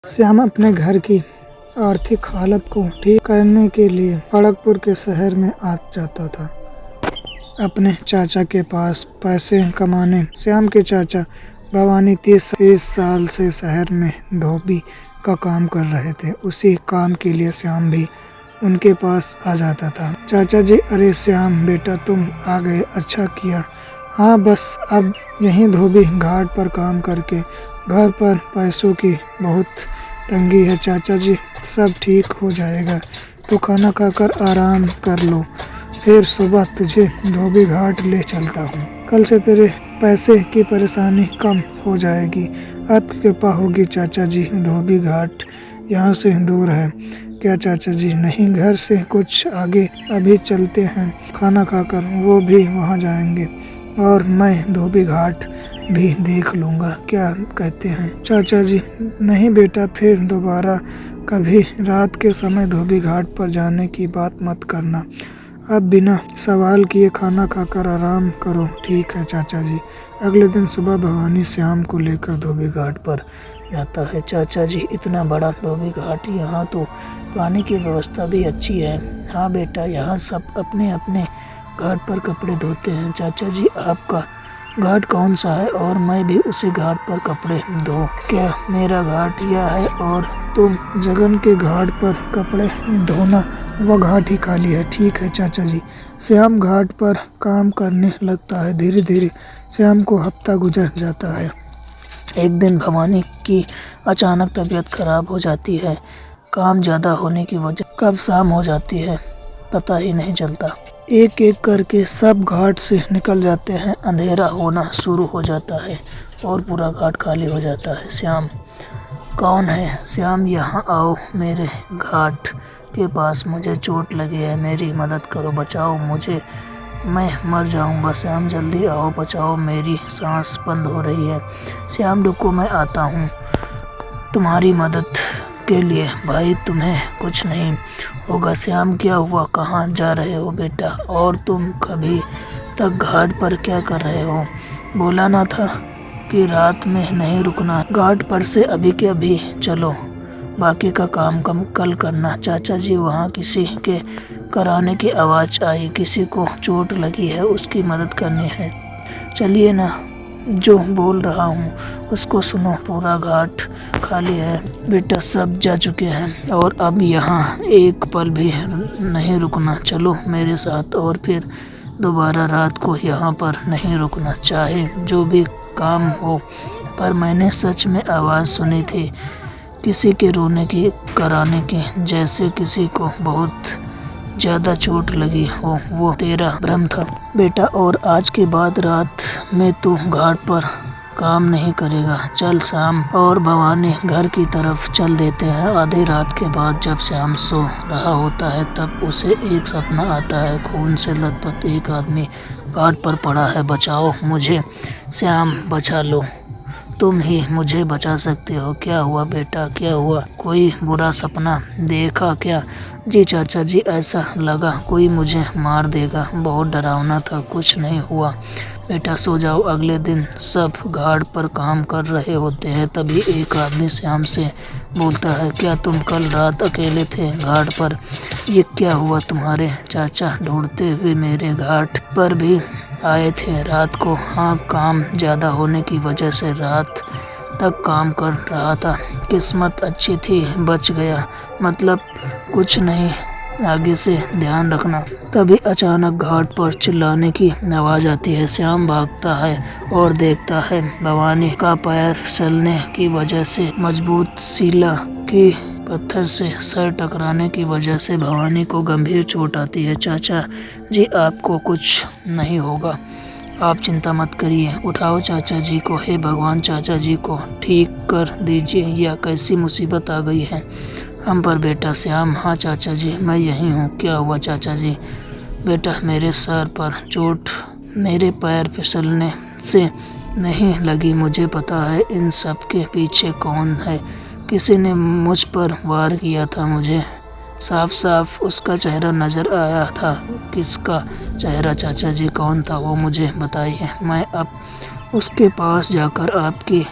श्याम अपने घर की आर्थिक हालत को ठीक करने के लिए खड़गपुर के शहर में आ जाता था। अपने चाचा के पास पैसे कमाने। श्याम के चाचा भवानी 30 साल से शहर में धोबी का काम कर रहे थे। उसी काम के लिए श्याम भी उनके पास आ जाता था। चाचा जी, अरे श्याम बेटा, तुम आ गए, अच्छा किया। हाँ, बस अब यहीं धोबी घाट पर काम करके घर पर पैसों की बहुत तंगी है। चाचा जी, सब ठीक हो जाएगा, तो खाना खाकर आराम कर लो, फिर सुबह तुझे धोबी घाट ले चलता हूँ। कल से तेरे पैसे की परेशानी कम हो जाएगी। आपकी कृपा होगी चाचा जी। धोबी घाट यहाँ से दूर है क्या चाचा जी? नहीं, घर से कुछ आगे। अभी चलते हैं, खाना खाकर वो भी वहाँ जाएंगे और मैं धोबी घाट भी देख लूँगा, क्या कहते हैं चाचा जी? नहीं बेटा, फिर दोबारा कभी रात के समय धोबी घाट पर जाने की बात मत करना। अब बिना सवाल किए खाना खाकर आराम करो। ठीक है चाचा जी। अगले दिन सुबह भवानी श्याम को लेकर धोबी घाट पर जाता है। चाचा जी, इतना बड़ा धोबी घाट, यहाँ तो पानी की व्यवस्था भी अच्छी है। हाँ बेटा, यहाँ सब अपने अपने घाट पर कपड़े धोते हैं। चाचा जी, आपका घाट कौन सा है और मैं भी उसी घाट पर कपड़े धो? क्या मेरा घाट यह है और तुम जगन के घाट पर कपड़े धोना? वह घाट ही खाली है। ठीक है चाचा जी। श्याम घाट पर काम करने लगता है। धीरे धीरे श्याम को हफ्ता गुजर जाता है। एक दिन भवानी की अचानक तबीयत खराब हो जाती है। काम ज़्यादा होने की वजह कब शाम हो जाती है पता ही नहीं चलता। एक एक करके सब घाट से निकल जाते हैं। अंधेरा होना शुरू हो जाता है और पूरा घाट खाली हो जाता है। श्याम, कौन है? श्याम, यहाँ आओ मेरे घाट के पास, मुझे चोट लगी है, मेरी मदद करो, बचाओ मुझे, मैं मर जाऊंगा। श्याम, जल्दी आओ, बचाओ, मेरी सांस बंद हो रही है। श्याम, रुको, मैं आता हूँ तुम्हारी मदद के लिए। भाई, तुम्हें कुछ नहीं होगा। श्याम, क्या हुआ? कहाँ जा रहे हो बेटा? और तुम कभी तक घाट पर क्या कर रहे हो? बोला ना था कि रात में नहीं रुकना। घाट पर से अभी के अभी चलो, बाकी का काम कल करना। चाचा जी, वहाँ किसी के कराने की आवाज़ आई। किसी को चोट लगी है, उसकी मदद करनी है। चलिए ना, जो बोल रहा हूँ उसको सुनो। पूरा घाट खाली है बेटा, सब जा चुके हैं और अब यहाँ एक पल भी नहीं रुकना। चलो मेरे साथ और फिर दोबारा रात को यहाँ पर नहीं रुकना, चाहे जो भी काम हो। पर मैंने सच में आवाज़ सुनी थी, किसी के रोने की, कराने की, जैसे किसी को बहुत ज़्यादा चोट लगी हो। वो तेरा भ्रम था बेटा, और आज के बाद रात में तू घाट पर काम नहीं करेगा। चल श्याम और भवानी घर की तरफ चल देते हैं। आधी रात के बाद जब श्याम सो रहा होता है तब उसे एक सपना आता है। खून से लथपथ एक आदमी घाट पर पड़ा है। बचाओ मुझे श्याम, बचा लो, तुम ही मुझे बचा सकते हो। क्या हुआ बेटा, क्या हुआ? कोई बुरा सपना देखा क्या? जी चाचा जी, ऐसा लगा कोई मुझे मार देगा, बहुत डरावना था। कुछ नहीं हुआ बेटा, सो जाओ। अगले दिन सब घाट पर काम कर रहे होते हैं। तभी एक आदमी श्याम से बोलता है, क्या तुम कल रात अकेले थे घाट पर? ये क्या हुआ? तुम्हारे चाचा ढूंढते हुए मेरे घाट पर भी आए थे रात को। हाँ, काम ज़्यादा होने की वजह से रात तक काम कर रहा था। किस्मत अच्छी थी, बच गया। मतलब कुछ नहीं, आगे से ध्यान रखना। तभी अचानक घाट पर चिल्लाने की आवाज़ आती है। श्याम भागता है और देखता है भवानी का पैर चलने की वजह से मजबूत शिला की पत्थर से सर टकराने की वजह से भवानी को गंभीर चोट आती है। चाचा जी, आपको कुछ नहीं होगा, आप चिंता मत करिए। उठाओ चाचा जी को। हे भगवान, चाचा जी को ठीक कर दीजिए। यह कैसी मुसीबत आ गई है हम पर बेटा? श्याम, हाँ चाचा जी, मैं यहीं हूँ। क्या हुआ चाचा जी? बेटा, मेरे सर पर चोट मेरे पैर फिसलने से नहीं लगी। मुझे पता है इन सब के पीछे कौन है। किसी ने मुझ पर वार किया था। मुझे साफ साफ उसका चेहरा नज़र आया था। किसका चेहरा चाचा जी? कौन था वो, मुझे बताइए। मैं अब उसके पास जाकर आपकी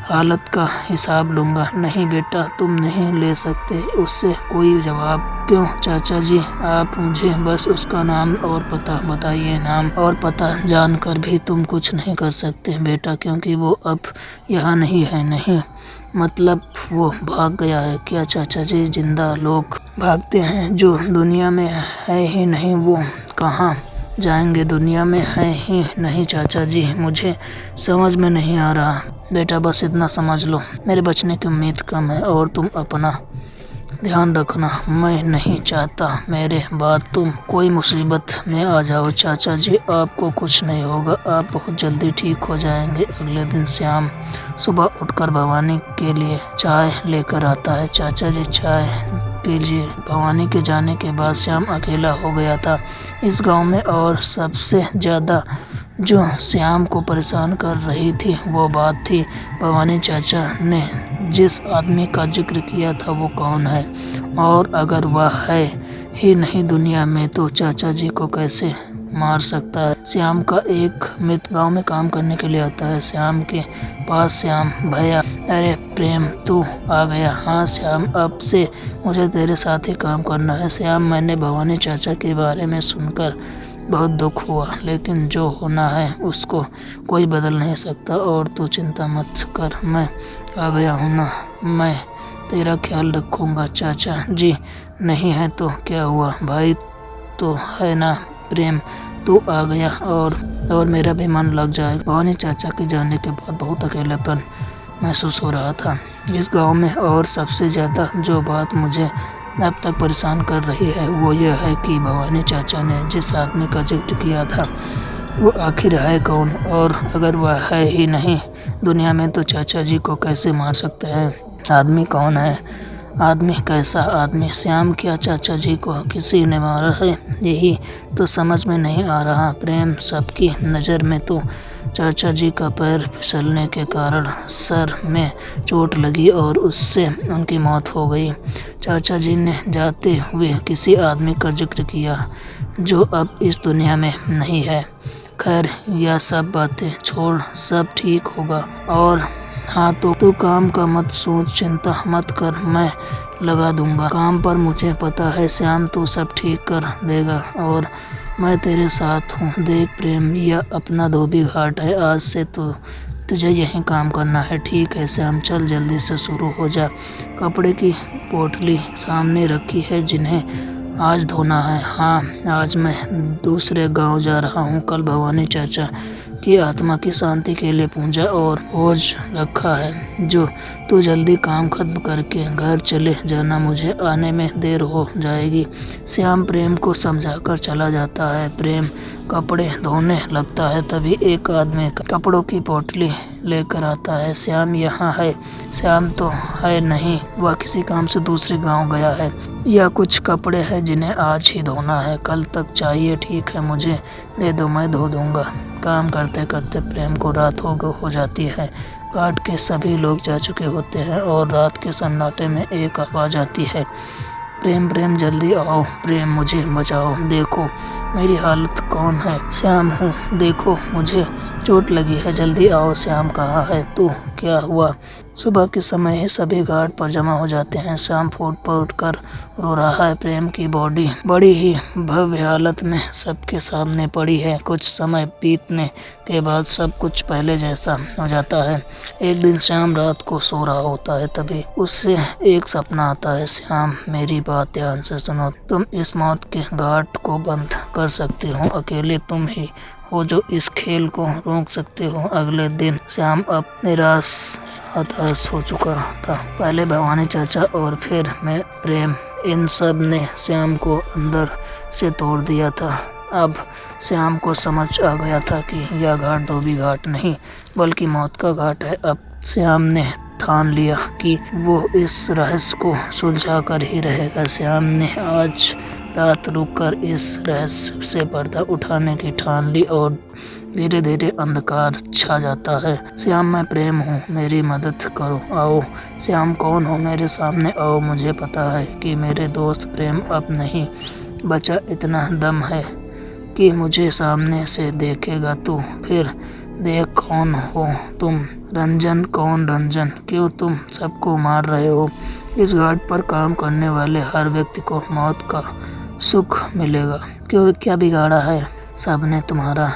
हालत का हिसाब लूँगा। नहीं बेटा, तुम नहीं ले सकते उससे कोई जवाब। क्यों चाचा जी, आप मुझे बस उसका नाम और पता बताइए। नाम और पता जानकर भी तुम कुछ नहीं कर सकते बेटा, क्योंकि वो अब यहाँ नहीं है। नहीं मतलब वो भाग गया है क्या चाचा जी? जिंदा लोग भागते हैं जो दुनिया में है ही नहीं, वो कहाँ जाएंगे? दुनिया में है ही नहीं चाचा जी, मुझे समझ में नहीं आ रहा। बेटा बस इतना समझ लो, मेरे बचने की उम्मीद कम है और तुम अपना ध्यान रखना। मैं नहीं चाहता मेरे बाद तुम कोई मुसीबत में आ जाओ। चाचा जी आपको कुछ नहीं होगा, आप बहुत जल्दी ठीक हो जाएंगे। अगले दिन श्याम सुबह उठकर भवानी के लिए चाय लेकर आता है। चाचा जी चाय पीजिए। भवानी के जाने के बाद श्याम अकेला हो गया था इस गांव में, और सबसे ज़्यादा जो श्याम को परेशान कर रही थी वो बात थी भवानी चाचा ने जिस आदमी का जिक्र किया था वो कौन है, और अगर वह है ही नहीं दुनिया में तो चाचा जी को कैसे मार सकता है। श्याम का एक मित्र गांव में काम करने के लिए आता है श्याम के पास। श्याम भैया, अरे प्रेम तू आ गया? हाँ श्याम, अब से मुझे तेरे साथ ही काम करना है। श्याम, मैंने भवानी चाचा के बारे में सुनकर बहुत दुख हुआ, लेकिन जो होना है उसको कोई बदल नहीं सकता, और तू चिंता मत कर, मैं आ गया हूँ ना, मैं तेरा ख्याल रखूँगा। चाचा जी नहीं है तो क्या हुआ, भाई तो है ना। प्रेम तू आ गया और मेरा भी मन लग जाएगा। भवानी चाचा के जाने के बाद बहुत अकेलापन महसूस हो रहा था इस गांव में, और सबसे ज़्यादा जो बात मुझे अब तक परेशान कर रही है वो ये है कि भवानी चाचा ने जिस आदमी का जिक्र किया था वो आखिर है कौन, और अगर वह है ही नहीं दुनिया में तो चाचा जी को कैसे मार सकता है। आदमी कौन है, आदमी कैसा आदमी? श्याम क्या चाचा जी को किसी ने मारा है? यही तो समझ में नहीं आ रहा। प्रेम, सबकी नज़र में तो चाचा जी का पैर फिसलने के कारण सर में चोट लगी और उससे उनकी मौत हो गई। चाचा जी ने जाते हुए किसी आदमी का जिक्र किया जो अब इस दुनिया में नहीं है। खैर यह सब बातें छोड़, सब ठीक होगा। और हाँ तो तू काम का मत सोच, चिंता मत कर, मैं लगा दूंगा काम पर। मुझे पता है श्याम तू सब ठीक कर देगा और मैं तेरे साथ हूँ। देख प्रेम, यह अपना धोबी घाट है, आज से तो तुझे यहीं काम करना है। ठीक है श्याम, चल जल्दी से शुरू हो जा। कपड़े की पोटली सामने रखी है जिन्हें आज धोना है। हाँ, आज मैं दूसरे गांव जा रहा हूँ। कल भवानी चाचा की आत्मा की शांति के लिए पूजा और भोज रखा है। जो तू जल्दी काम खत्म करके घर चले जाना, मुझे आने में देर हो जाएगी। श्याम प्रेम को समझाकर चला जाता है। प्रेम कपड़े धोने लगता है, तभी एक आदमी कपड़ों की पोटली लेकर आता है। श्याम यहाँ है? श्याम तो है नहीं, वह किसी काम से दूसरे गांव गया है। यह कुछ कपड़े हैं जिन्हें आज ही धोना है, कल तक चाहिए। ठीक है, मुझे दे दो, मैं धो दूंगा। काम करते करते प्रेम को रात हो जाती है। घाट के सभी लोग जा चुके होते हैं और रात के सन्नाटे में एक आवाज़ आती है, प्रेम प्रेम जल्दी आओ, प्रेम मुझे बचाओ, देखो मेरी हालत कौन है। श्याम हूँ, देखो मुझे चोट लगी है, जल्दी आओ। श्याम कहाँ है तू? क्या हुआ? सुबह के समय ही सभी घाट पर जमा हो जाते हैं। श्याम फूट फूट कर रो रहा है। प्रेम की बॉडी बड़ी ही भव्य हालत में सबके सामने पड़ी है। कुछ समय बीतने के बाद सब कुछ पहले जैसा हो जाता है। एक दिन श्याम रात को सो रहा होता है, तभी उससे एक सपना आता है। श्याम मेरी बात ध्यान से सुनो, तुम इस मौत के घाट को बंद कर सकते हो, अकेले तुम ही हो जो इस खेल को रोक सकते हो। अगले दिन श्याम अब निराश हताश हो चुका था। पहले भवानी चाचा और फिर मैं प्रेम, इन सब ने श्याम को अंदर से तोड़ दिया था। अब श्याम को समझ आ गया था कि यह घाट धोबी घाट नहीं बल्कि मौत का घाट है। अब श्याम ने ठान लिया कि वो इस रहस्य को सुलझा कर ही रहेगा। श्याम ने आज रात रुककर इस रहस्य से पर्दा उठाने की ठान ली और धीरे धीरे अंधकार छा जाता है। श्याम मैं प्रेम हूँ, मेरी मदद करो, आओ। श्याम कौन हो? मेरे सामने आओ। मुझे पता है कि मेरे दोस्त प्रेम अब नहीं बचा। इतना दम है कि मुझे सामने से देखेगा तू, फिर देख कौन हो तुम। रंजन, कौन रंजन? क्यों तुम सबको मार रहे हो? इस घाट पर काम करने वाले हर व्यक्ति को मौत का सुख मिलेगा। क्यों, क्या बिगाड़ा है सबने तुम्हारा?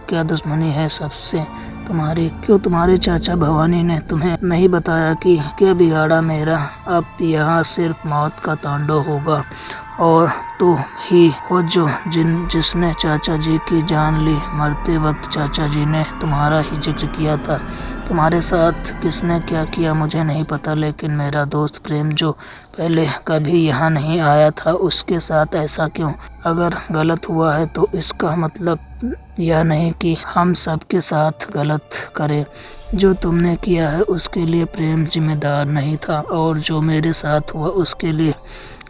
क्या दुश्मनी है सबसे तुम्हारी? क्यों तुम्हारे चाचा भवानी ने तुम्हें नहीं बताया कि क्या बिगाड़ा मेरा? अब यहाँ सिर्फ मौत का तांडव होगा और तू ही हो जिसने चाचा जी की जान ली। मरते वक्त चाचा जी ने तुम्हारा ही जिक्र किया था। तुम्हारे साथ किसने क्या किया मुझे नहीं पता, लेकिन मेरा दोस्त प्रेम जो पहले कभी यहाँ नहीं आया था, उसके साथ ऐसा क्यों? अगर गलत हुआ है तो इसका मतलब यह नहीं कि हम सबके साथ गलत करें। जो तुमने किया है उसके लिए प्रेम जिम्मेदार नहीं था, और जो मेरे साथ हुआ उसके लिए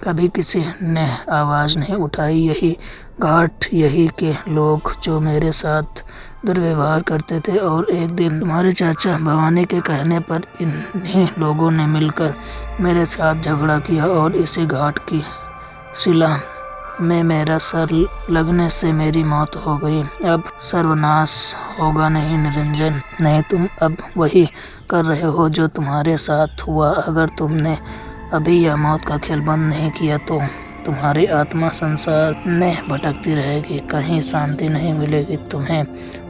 कभी किसी ने आवाज़ नहीं उठाई। यही घाट, यही के लोग जो मेरे साथ दुर्व्यवहार करते थे, और एक दिन तुम्हारे चाचा भवानी के कहने पर इन्हीं लोगों ने मिलकर मेरे साथ झगड़ा किया और इसी घाट की शिला में मेरा सर लगने से मेरी मौत हो गई। अब सर्वनाश होगा नहीं निरंजन, नहीं तुम अब वही कर रहे हो जो तुम्हारे साथ हुआ। अगर तुमने अभी यह मौत का खेल बंद नहीं किया तो तुम्हारी आत्मा संसार में भटकती रहेगी, कहीं शांति नहीं मिलेगी तुम्हें।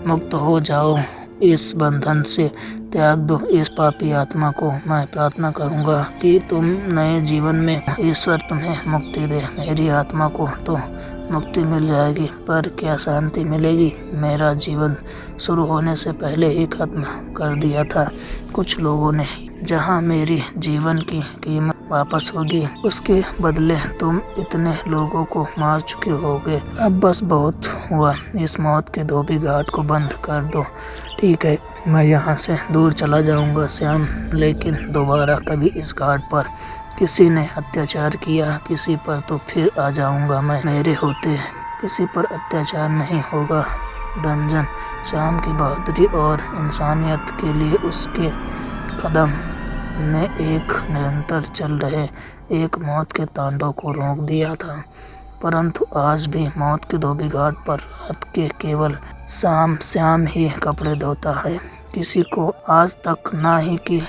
मुक्त हो जाओ, इस बंधन से त्याग दो इस पापी आत्मा को। मैं प्रार्थना करूंगा कि तुम नए जीवन में ईश्वर तुम्हें मुक्ति दे। मेरी आत्मा को तो मुक्ति मिल जाएगी, पर क्या शांति मिलेगी? मेरा जीवन शुरू होने से पहले ही खत्म कर दिया था कुछ लोगों ने। जहां मेरी जीवन की कीमत वापस होगी, उसके बदले तुम इतने लोगों को मार चुके होगे। अब बस बहुत हुआ, इस मौत के धोबी घाट को बंद कर दो। ठीक है, मैं यहाँ से दूर चला जाऊँगा श्याम, लेकिन दोबारा कभी इस घाट पर किसी ने अत्याचार किया किसी पर तो फिर आ जाऊँगा मैं। मेरे होते किसी पर अत्याचार नहीं होगा। रंजन श्याम की बहादुरी और इंसानियत के लिए उसके कदम ने एक निरंतर चल रहे एक मौत के तांडव को रोक दिया था। परंतु आज भी मौत के धोबी घाट पर रात के केवल श्याम ही कपड़े धोता है। किसी को आज तक ना ही कि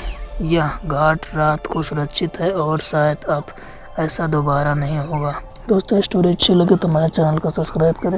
यह घाट रात को सुरक्षित है, और शायद अब ऐसा दोबारा नहीं होगा। दोस्तों, स्टोरी अच्छी लगे तो हमारे चैनल को सब्सक्राइब करें।